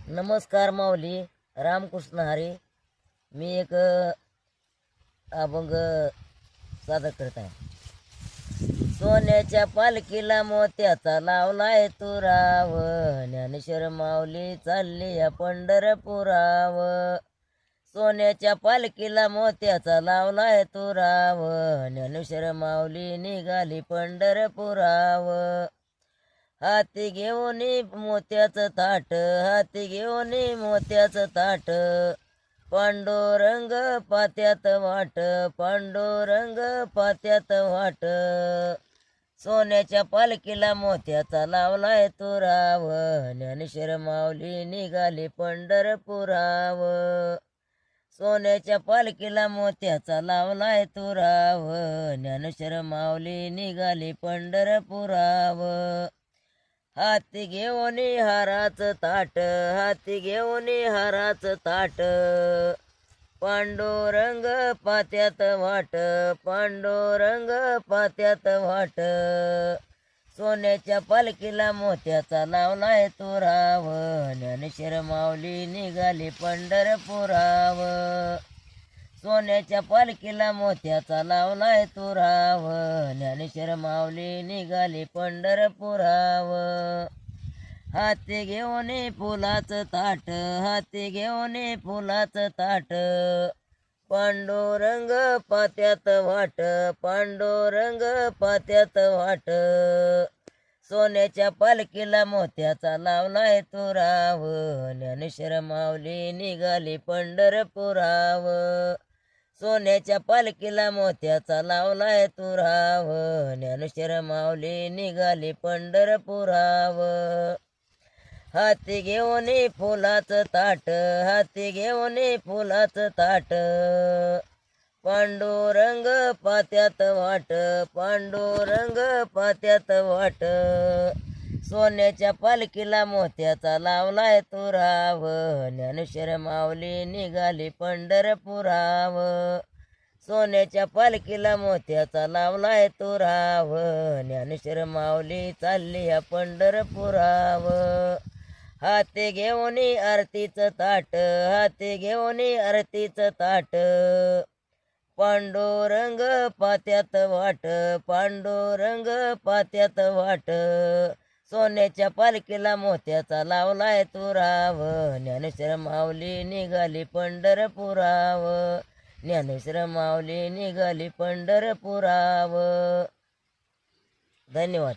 नमस्कार माऊली. रामकृष्ण हरी. मी एक अभंग सादर करत आहे. सोन्याच्या पालखीला मोत्याचा लावलाय तुराव, ज्ञानेश्वर माऊली चालली या पंढरपुराव. सोन्याच्या पालखीला मोत्याचा लावलाय तुराव, ज्ञानेश्वर माऊली निघाली पंढरपुराव. हाती घेऊन मोत्याचं ताट, हाती घेऊन मोत्याचं ताट, पांडुरंग पात्यात वाट, पांडुरंग पात्यात वाट. सोन्याच्या पालखीला मोत्याचा लावलाय तुराव, ज्ञानेश्वर माऊली निघाली पंढरपुराव. सोन्याच्या पालखीला मोत्याचा लावलाय तुराव, ज्ञानेश्वर माऊली निघाली पंढरपुराव. हाती घेऊन हाराचं ताट, हाती घेऊन हाराचं ताट, पांडुरंग पात्यात वाट, पांडुरंग पात्यात वाट. सोन्याच्या पालखीला मोत्याचा लावलाय तुराव, ज्ञानेश्वर माऊली निघाली पंढरपुराव. सोन्याच्या पालखीला मोत्याचा लावलाय तुराव, ज्ञानेश्वर माऊली निघाली पंढरपुराव. हाती घेऊन फुलाचं ताट, हाती घेऊन फुलाचं ताट, पांडुरंग पात्यात वाट, पांडुरंग पात्यात वाट. सोन्याच्या पालखीला मोत्याचा लावलाय तुराव, ज्ञानेश्वर माऊली निघाली पंढरपुराव. सोन्याच्या पालखीला मोत्याचा लावलाय तुराव, ज्ञानेश्वर माऊली निघाली पंढरपुराव. हाती घेऊन फुलाचं ताट, हाती घेऊन फुलाचं ताट, पांडुरंग पात्यात वाट, पांडुरंग पात्यात वाट. सोन्याच्या पालखीला मोत्याचा लावलाय तुराव, ज्ञानेश्वर माऊली निघाली पंढरपुराव. सोन्याच्या पालखीला मोत्याचा लावलाय तुराव, ज्ञानेश्वर माऊली चालली या पंढरपुराव. हाती घेऊन आरतीचं ताट, हाती घेऊन आरतीचं ताट, पांडुरंग पात्यात वाट, पांडुरंग पात्यात वाट. सोन्याच्या पालखीला मोत्याचा लावलाय तुराव, ज्ञानेश्वर माऊली निघाली पंढरपुराव, ज्ञानेश्वर माऊली निघाली पंढरपुराव. धन्यवाद.